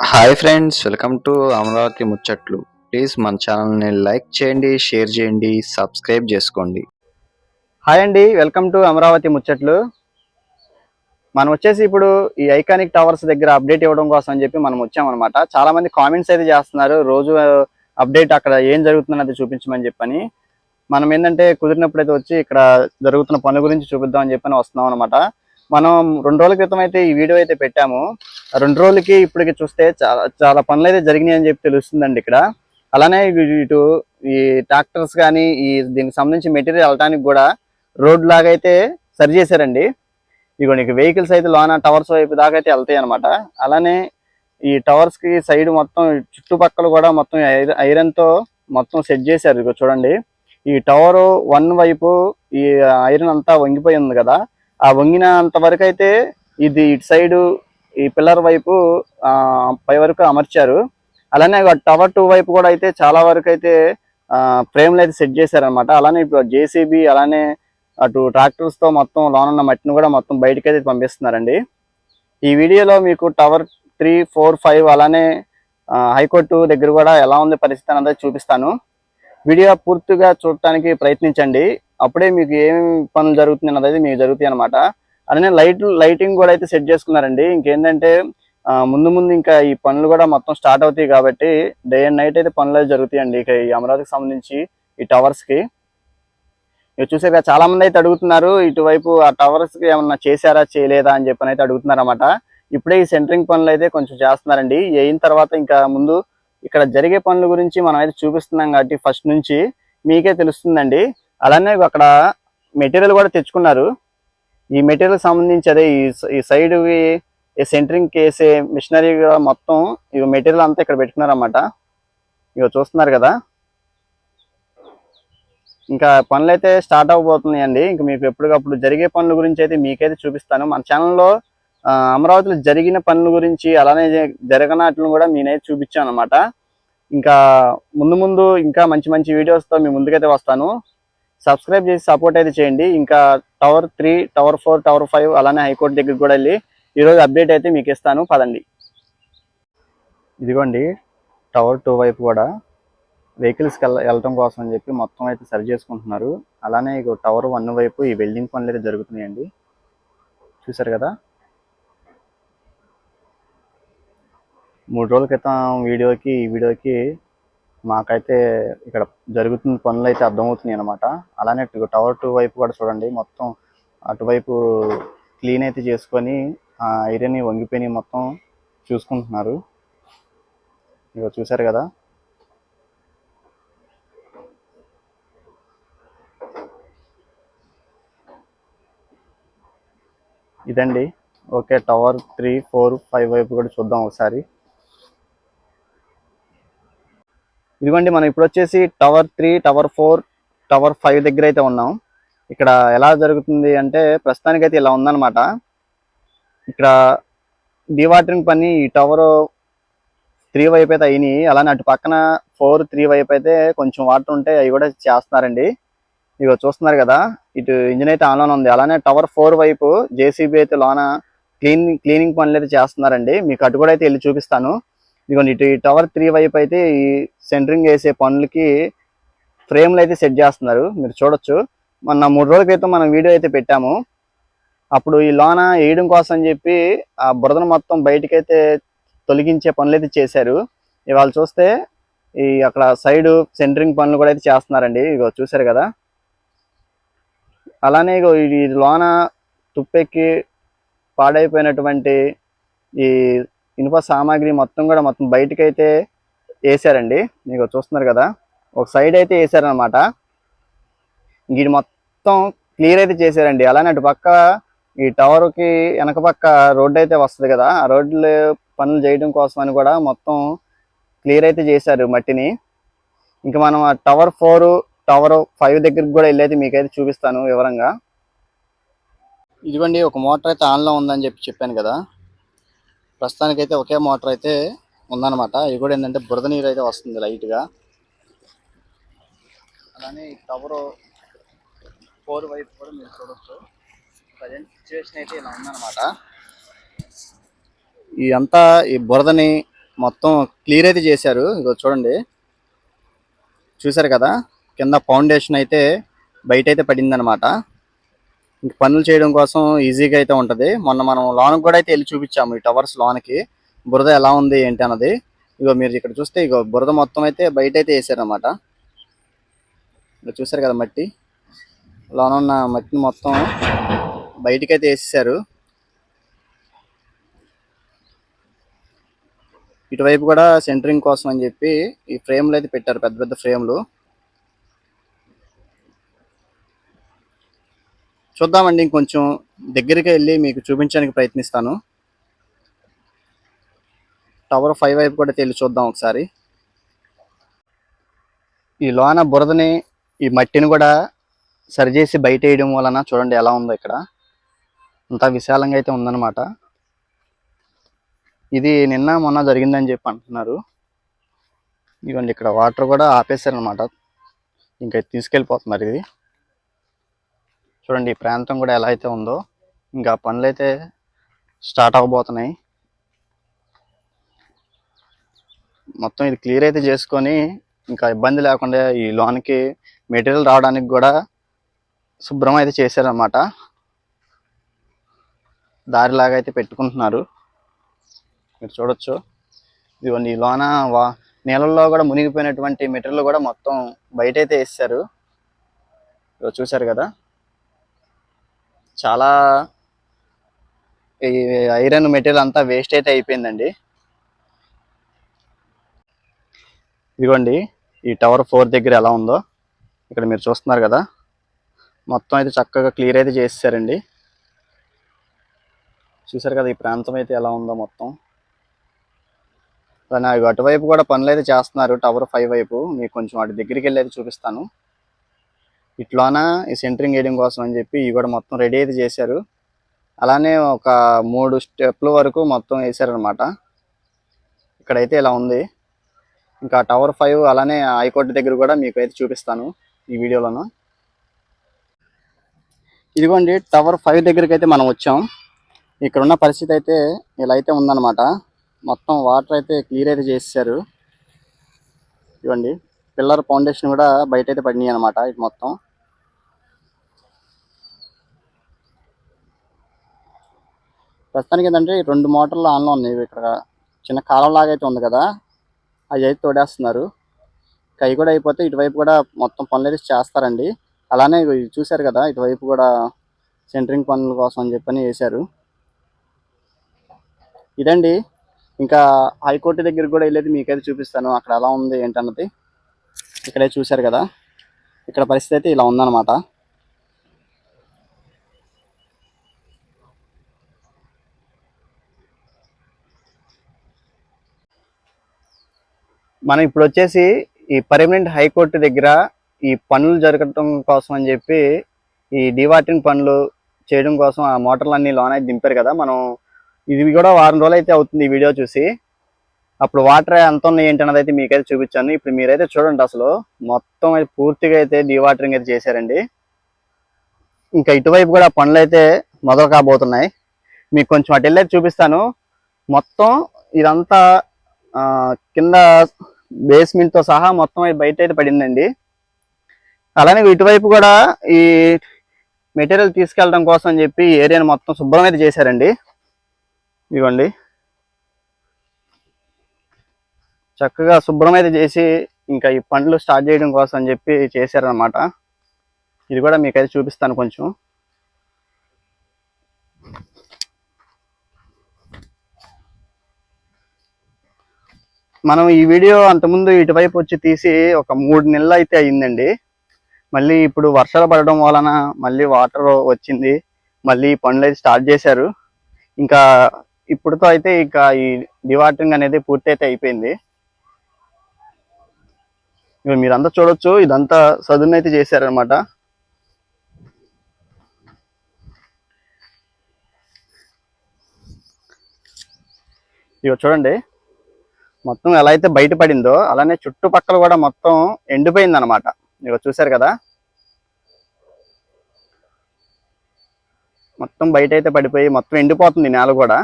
Hi friends, welcome to Amaravati ముచ్చట్లు. Please మన ఛానల్ని లైక్ చేయండి, షేర్ చేయండి, సబ్స్క్రైబ్ చేసుకోండి. హాయ్ అండి, వెల్కమ్ టు అమరావతి ముచ్చట్లు. మనం వచ్చేసి ఇప్పుడు ఈ ఐకానిక్ టవర్స్ దగ్గర అప్డేట్ ఇవ్వడం కోసం అని చెప్పి మనం వచ్చామన్నమాట. చాలా మంది కామెంట్స్ అయితే చేస్తున్నారు, రోజు అప్డేట్ అక్కడ ఏం జరుగుతుందన్నది చూపించమని చెప్పని. మనం ఏంటంటే కుదిరినప్పుడు అయితే వచ్చి ఇక్కడ జరుగుతున్న పనుల గురించి చూపిద్దామని చెప్పని వస్తున్నాం అనమాట. మనం 2 రోజుల క్రితం అయితే ఈ వీడియో అయితే పెట్టాము. 2 రోజులకి ఇప్పటికి చూస్తే చాలా చాలా పనులు అయితే జరిగినాయి అని చెప్పి తెలుస్తుందండి ఇక్కడ. అలానే ఇటు ఈ ట్రాక్టర్స్ కానీ దీనికి సంబంధించి మెటీరియల్ వెళ్ళడానికి కూడా రోడ్ లాగా అయితే సరి చేశారండి. ఇగో నీకు వెహికల్స్ అయితే లోన టవర్స్ వైపు దాకా అయితే వెళ్తాయి అనమాట. అలానే ఈ టవర్స్ కి సైడ్ మొత్తం చుట్టుపక్కల కూడా మొత్తం ఐరన్ తో మొత్తం సెట్ చేశారు. ఇగో చూడండి, ఈ టవర్ 1 వైపు ఈ ఐరన్ అంతా వంగిపోయి ఉంది కదా, ఆ వంగినంత వరకు అయితే ఇది ఇటు సైడ్ ఈ పిల్లర్ వైపు పై వరకు అమర్చారు. అలానే టవర్ 2 వైపు కూడా అయితే చాలా వరకు అయితే ఫ్రేమ్లు అయితే సెట్ చేశారనమాట. అలానే ఇప్పుడు జేసీబీ అలానే అటు ట్రాక్టర్స్ తో మొత్తం లోనున్న మట్టిని కూడా మొత్తం బయటకి అయితే పంపిస్తున్నారండి. ఈ వీడియోలో మీకు టవర్ 3, 4, 5 అలానే హైకోర్టు దగ్గర కూడా ఎలా ఉంది పరిస్థితి అన్నది చూపిస్తాను. వీడియో పూర్తిగా చూడటానికి ప్రయత్నించండి, అప్పుడే మీకు ఏం పనులు జరుగుతుంది అన్నది మీకు జరుగుతాయి అనమాట. అలానే లైటింగ్ కూడా అయితే సెట్ చేసుకున్నారండి. ఇంకేంటంటే ముందు ముందు ఇంకా ఈ పనులు కూడా మొత్తం స్టార్ట్ అవుతాయి కాబట్టి డే అండ్ నైట్ అయితే పనులు అయితే జరుగుతాయండి ఇక ఈ అమరావతికి సంబంధించి ఈ టవర్స్ కి. ఇక చూసాక చాలా మంది అయితే అడుగుతున్నారు, ఇటువైపు ఆ టవర్స్ కి ఏమన్నా చేశారా చేయలేదా అని చెప్పని అయితే అడుగుతున్నారు అనమాట. ఇప్పుడే ఈ సెంటరింగ్ పనులు అయితే కొంచెం చేస్తున్నారండి. అయిన తర్వాత ఇంకా ముందు ఇక్కడ జరిగే పనుల గురించి మనం అయితే చూపిస్తున్నాం కాబట్టి ఫస్ట్ నుంచి మీకే తెలుస్తుందండి. అలానే అక్కడ మెటీరియల్ కూడా తెచ్చుకున్నారు. ఈ మెటీరియల్ సంబంధించి అదే ఈ సైడ్ ఈ సెంటరింగ్ వేసే మిషనరీ మొత్తం ఈ మెటీరియల్ అంతా ఇక్కడ పెట్టుకున్నారన్నమాట. ఇక చూస్తున్నారు కదా, ఇంకా పనులు అయితే స్టార్ట్ అవబోతున్నాయండి. ఇంకా మీకు ఎప్పటికప్పుడు జరిగే పనుల గురించి అయితే మీకైతే చూపిస్తాను. మన ఛానల్లో అమరావతిలో జరిగిన పనుల గురించి అలానే జరగనాట్లను కూడా నేనైతే చూపించాను అనమాట. ఇంకా ముందు ముందు ఇంకా మంచి మంచి వీడియోస్తో మీ ముందుకైతే వస్తాను. సబ్స్క్రైబ్ చేసి సపోర్ట్ అయితే చేయండి. ఇంకా టవర్ 3, టవర్ 4, టవర్ 5 అలానే హైకోర్టు దగ్గరికి కూడా వెళ్ళి ఈరోజు అప్డేట్ అయితే మీకు ఇస్తాను, పదండి. ఇదిగోండి, టవర్ 2 వైపు కూడా వెహికల్స్కి వెళ్ళటం కోసం అని చెప్పి మొత్తం అయితే సరి చేసుకుంటున్నారు. అలానే ఇక టవర్ 1 వైపు ఈ వెల్డింగ్ పనులు అయితే జరుగుతున్నాయండి. చూసారు కదా, 3 రోజుల క్రితం వీడియోకి ఈ వీడియోకి మాకైతే ఇక్కడ జరుగుతున్న పనులు అయితే అర్థమవుతున్నాయి అనమాట. అలానే టవర్ 2 వైపు కూడా చూడండి, మొత్తం అటువైపు క్లీన్ అయితే చేసుకొని ఐరన్ వంగిపోయి మొత్తం చూసుకుంటున్నారు. ఇక చూసారు కదా, ఇదండి. ఓకే, టవర్ 3, 4, 5 వైపు కూడా చూద్దాం ఒకసారి. ఇదిగోండి, మనం ఇప్పుడు వచ్చేసి టవర్ 3, టవర్ 4, టవర్ 5 దగ్గర అయితే ఉన్నాం. ఇక్కడ ఎలా జరుగుతుంది అంటే ప్రస్తుతానికైతే ఇలా ఉందన్నమాట. ఇక్కడ డీవాటరింగ్ పని ఈ టవర్ 3 వైపు అయితే అయినాయి. అలానే అటు పక్కన 4, 3 వైపు అయితే కొంచెం వాటర్ ఉంటే అవి కూడా చేస్తున్నారండి. ఇగో చూస్తున్నారు కదా, ఇటు ఇంజిన్ అయితే ఆన్లోనే ఉంది. అలానే టవర్ 4 వైపు జేసీబీ అయితే లోన క్లీనింగ్ పనులు అయితే చేస్తున్నారండి. మీకు అటు కూడా అయితే వెళ్ళి చూపిస్తాను. ఇదిగోండి, ఇటు టవర్ 3 వైపు అయితే ఈ సెంటరింగ్ వేసే పనులకి ఫ్రేమ్లు అయితే సెట్ చేస్తున్నారు, మీరు చూడొచ్చు. మొన్న 3 రోజుల క్రితం మనం వీడియో అయితే పెట్టాము. అప్పుడు ఈ లోన వేయడం కోసం అని చెప్పి ఆ బురదను మొత్తం బయటకైతే తొలగించే పనులు అయితే చేశారు. ఇవాళ చూస్తే ఈ అక్కడ సైడ్ సెంటరింగ్ పనులు కూడా అయితే చేస్తున్నారండి. ఇగో చూసారు కదా, అలానే ఇగో ఈ లోన తుప్పెక్కి పాడైపోయినటువంటి ఈ ఇనుప సామాగ్రి మొత్తం బయటకైతే వేసారండి. మీకు చూస్తున్నారు కదా, ఒక సైడ్ అయితే వేసారనమాట. ఇది మొత్తం క్లియర్ అయితే చేశారండి. అలానే అటు పక్క ఈ టవర్కి వెనక పక్క రోడ్డు అయితే వస్తుంది కదా, ఆ రోడ్లు పనులు చేయడం కోసం అని కూడా మొత్తం క్లియర్ అయితే చేశారు మట్టిని. ఇంకా మనం ఆ టవర్ 4, టవర్ 5 దగ్గరికి కూడా వెళ్ళైతే మీకైతే చూపిస్తాను వివరంగా. ఇదిగోండి, ఒక మోటార్ అయితే ఆన్లో ఉందని చెప్పాను కదా, ప్రస్తుతానికైతే ఒకే మోటార్ అయితే ఉందన్నమాట. ఇది కూడా ఏంటంటే బురద నీరు అయితే వస్తుంది లైట్గా. అలానే ఈ టవర్ 4 వైపు కూడా మీరు చూడొచ్చు. ప్రజెంట్ సిచ్యువేషన్ అయితే ఇలా ఉందన్నమాట. ఈ అంతా ఈ బురదని మొత్తం క్లియర్ అయితే చేశారు. ఇగో చూడండి, చూసారు కదా, కింద ఫౌండేషన్ అయితే బయట అయితే పడింది అనమాట. ఇంక పనులు చేయడం కోసం ఈజీగా అయితే ఉంటది. మొన్న మనం లోనకి కూడా అయితే వెళ్ళి చూపించాము, ఈ టవర్స్ లోనకి బురద ఎలా ఉంది ఏంటి అన్నది. ఇగో మీరు ఇక్కడ చూస్తే ఇగో బురద మొత్తం అయితే బయట అయితే వేసారనమాట. ఇక్కడ చూసారు కదా, మట్టి లోన ఉన్న మట్టిని మొత్తం బయటికి అయితే వేసేసారు. ఇటువైపు కూడా సెంటరింగ్ కోసం అని చెప్పి ఈ ఫ్రేమ్లు అయితే పెట్టారు, పెద్ద పెద్ద ఫ్రేమ్లు. చూద్దామండి, ఇంకొంచెం దగ్గరికి వెళ్ళి మీకు చూపించడానికి ప్రయత్నిస్తాను. టవర్ 5 వైపు కూడా వెళ్ళి చూద్దాం ఒకసారి. ఈ లోన బురదని, ఈ మట్టిని కూడా సరిచేసి బయట వేయడం వలన చూడండి ఎలా ఉందో. ఇక్కడ అంతా విశాలంగా అయితే ఉందన్నమాట. ఇది నిన్న మొన్న జరిగిందని చెప్పి అంటున్నారు. ఇదిగోండి, ఇక్కడ వాటర్ కూడా ఆపేశారనమాట, ఇంకా తీసుకెళ్ళిపోతున్నారు. ఇది చూడండి, ఈ ప్రాంతం కూడా ఎలా అయితే ఉందో. ఇంకా పనులు అయితే స్టార్ట్ అవ్వబోతున్నాయి. మొత్తం ఇది క్లియర్ అయితే చేసుకొని ఇంకా ఇబ్బంది లేకుండా ఈ లోన్కి మెటీరియల్ రావడానికి కూడా శుభ్రం అయితే చేశారనమాట. దారిలాగా అయితే పెట్టుకుంటున్నారు, మీరు చూడొచ్చు. ఇదిగోండి, ఈ లోన నీళ్ళల్లో కూడా మునిగిపోయినటువంటి మెటీరియల్ కూడా మొత్తం బయట అయితే వేసారు. చూశారు కదా, చాలా ఈ ఐరన్ మెటీరియల్ అంతా వేస్ట్ అయితే అయిపోయిందండి. ఇదిగోండి, ఈ టవర్ 4 దగ్గర ఎలా ఉందో ఇక్కడ మీరు చూస్తున్నారు కదా. మొత్తం అయితే చక్కగా క్లియర్ అయితే చేసేసారండి. చూసారు కదా, ఈ ప్రాంతం అయితే ఎలా ఉందో మొత్తం. కానీ అటువైపు కూడా పనులు అయితే చేస్తున్నారు, టవర్ 5 వైపు. మీకు కొంచెం అటు దగ్గరికి వెళ్ళి అయితే చూపిస్తాను. ఇట్లానా ఈ సెంటరింగ్ వేయడం కోసం అని చెప్పి ఇవి కూడా మొత్తం రెడీ అయితే చేశారు. అలానే ఒక 3 స్టెప్ల వరకు మొత్తం వేసారనమాట. ఇక్కడైతే ఇలా ఉంది. ఇంకా టవర్ 5 అలానే హైకోర్టు దగ్గర కూడా మీకు అయితే చూపిస్తాను ఈ వీడియోలోను. ఇదిగోండి, టవర్ 5 దగ్గరికి అయితే మనం వచ్చాం. ఇక్కడ ఉన్న పరిస్థితి అయితే ఇలా అయితే ఉందన్నమాట. మొత్తం వాటర్ అయితే క్లియర్ అయితే చేసేసారు. ఇదిగోండి, పిల్లర్ ఫౌండేషన్ కూడా బయట అయితే పడినాయి అనమాట. ఇది మొత్తం ప్రస్తుతానికి ఏంటంటే 2 మోటార్లు ఆన్లో ఉన్నాయి. ఇక్కడ చిన్న కాలం లాగా అయితే ఉంది కదా, అవి అయితే తోడేస్తున్నారు. అవి కూడా అయిపోతే ఇటువైపు కూడా మొత్తం పనులు అయితే చేస్తారండి. అలానే చూశారు కదా, ఇటువైపు కూడా సెంటరింగ్ పనుల కోసం అని చెప్పని వేశారు. ఇదండి, ఇంకా హైకోర్టు దగ్గరికి కూడా వెళ్ళేది మీకైతే చూపిస్తాను, అక్కడ ఎలా ఉంది ఏంటన్నది. ఇక్కడే చూశారు కదా, ఇక్కడ పరిస్థితి అయితే ఇలా ఉందన్నమాట. మనం ఇప్పుడు వచ్చేసి ఈ పర్మనెంట్ హైకోర్టు దగ్గర ఈ పనులు జరగడం కోసం అని చెప్పి ఈ డీవాటరింగ్ పనులు చేయడం కోసం ఆ మోటార్లన్నీ లోన అయితే దింపారు కదా. మనం ఇది కూడా వారం రోజులు అయితే అవుతుంది ఈ వీడియో చూసి. అప్పుడు వాటర్ ఎంత ఉన్నాయి ఏంటి అన్నది అయితే మీకైతే చూపించాను. ఇప్పుడు మీరైతే చూడండి, అసలు మొత్తం అయితే పూర్తిగా అయితే డీవాటరింగ్ అయితే చేశారండి. ఇంకా ఇటువైపు కూడా పనులు అయితే మొదలు కాబోతున్నాయి. మీకు కొంచెం అటు వెళ్ళి చూపిస్తాను. మొత్తం ఇదంతా కింద బేస్మెంట్తో సహా మొత్తం బయట అయితే పడిందండి. అలానే ఇటువైపు కూడా ఈ మెటీరియల్ తీసుకెళ్ళడం కోసం అని చెప్పి ఏరియాని మొత్తం శుభ్రం అయితే చేశారండి. ఇదిగోండి, చక్కగా శుభ్రం అయితే చేసి ఇంకా ఈ పనులు స్టార్ట్ చేయడం కోసం అని చెప్పి చేశారనమాట. ఇది కూడా మీకైతే చూపిస్తాను కొంచెం. మనం ఈ వీడియో అంతకుముందు ఇటువైపు వచ్చి తీసి ఒక 3 నెలలు అయితే అయ్యిందండి. మళ్ళీ ఇప్పుడు వర్షాలు పడడం వలన మళ్ళీ వాటర్ వచ్చింది, మళ్ళీ పనులు అయితే స్టార్ట్ చేశారు. ఇంకా ఇప్పుడుతో అయితే ఇక ఈ డివాటరింగ్ అనేది పూర్తి అయితే అయిపోయింది. ఇక మీరంతా చూడొచ్చు, ఇదంతా సదును అయితే చేశారనమాట. ఇక చూడండి, మొత్తం ఎలా అయితే బయటపడిందో అలానే చుట్టుపక్కల కూడా మొత్తం ఎండిపోయింది అనమాట. ఇక చూశారు కదా, మొత్తం బయట అయితే పడిపోయి మొత్తం ఎండిపోతుంది నేల కూడా.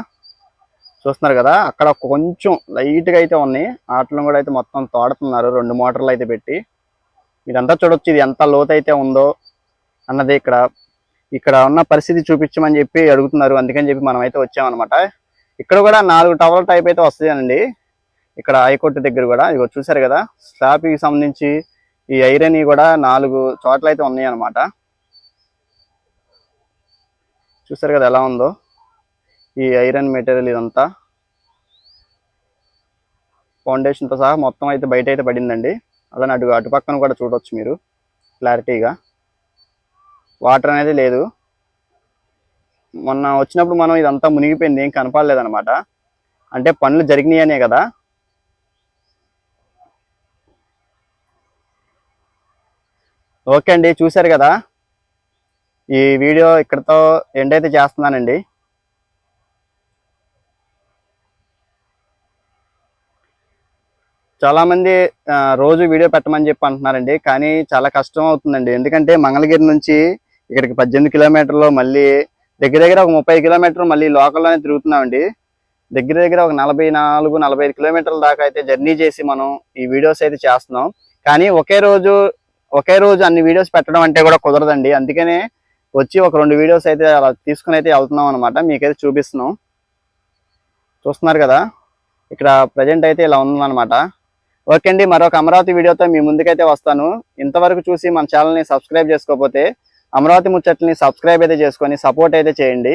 చూస్తున్నారు కదా, అక్కడ కొంచెం లైట్గా అయితే ఉన్నాయి. వాటిలో కూడా అయితే మొత్తం తోడుతున్నారు 2 మోటార్లు అయితే పెట్టి. ఇదంతా చూడొచ్చు ఇది ఎంత లోతు అయితే ఉందో అన్నది. ఇక్కడ ఉన్న పరిస్థితి చూపించమని చెప్పి అడుగుతున్నారు, అందుకని చెప్పి మనం అయితే వచ్చామన్నమాట. ఇక్కడ కూడా 4 టవర్ల టైప్ అయితే వస్తాయండి. ఇక్కడ హైకోర్టు దగ్గర కూడా ఇగో చూసారు కదా, స్లాబ్కి సంబంధించి ఈ ఐరన్ కూడా 4 చోట్ల అయితే ఉన్నాయి అన్నమాట. చూసారు కదా ఎలా ఉందో ఈ ఐరన్ మెటీరియల్. ఇదంతా ఫౌండేషన్తో సహా మొత్తం అయితే బయట అయితే పడిందండి. అలానే అటు పక్కన కూడా చూడవచ్చు మీరు క్లారిటీగా. వాటర్ అనేది లేదు. మొన్న వచ్చినప్పుడు మనం ఇదంతా మునిగిపోయింది, ఏం కనపడలేదన్నమాట. అంటే పనులు జరిగినాయనే కదా. ఓకే అండి, చూశారు కదా, ఈ వీడియో ఇక్కడతో ఎండ్ అయితే చేస్తున్నానండి. చాలా మంది రోజు వీడియో పెట్టమని చెప్పి అంటున్నారండి, కానీ చాలా కష్టం అవుతుందండి. ఎందుకంటే మంగళగిరి నుంచి ఇక్కడికి 18 కిలోమీటర్లు, మళ్ళీ దగ్గర ఒక 30 కిలోమీటర్లు మళ్ళీ లోకల్లోనే తిరుగుతున్నామండి. దగ్గర ఒక 44-45 కిలోమీటర్ల దాకా అయితే జర్నీ చేసి మనం ఈ వీడియోస్ అయితే చేస్తున్నాం. కానీ ఒకే రోజు అన్ని వీడియోస్ పెట్టడం అంటే కూడా కుదరదండి. అందుకనే వచ్చి ఒక 2 వీడియోస్ అయితే అలా తీసుకుని అయితే వెళ్తున్నాం అనమాట. మీకైతే చూపిస్తున్నాం. చూస్తున్నారు కదా, ఇక్కడ ప్రజెంట్ అయితే ఇలా ఉందన్నమాట. ఓకే అండి, మరొక అమరావతి వీడియోతో మీ ముందుకైతే వస్తాను. ఇంతవరకు చూసి మన ఛానల్ని సబ్స్క్రైబ్ చేసుకోకపోతే అమరావతి ముచ్చట్లని సబ్స్క్రైబ్ అయితే చేసుకొని సపోర్ట్ అయితే చేయండి.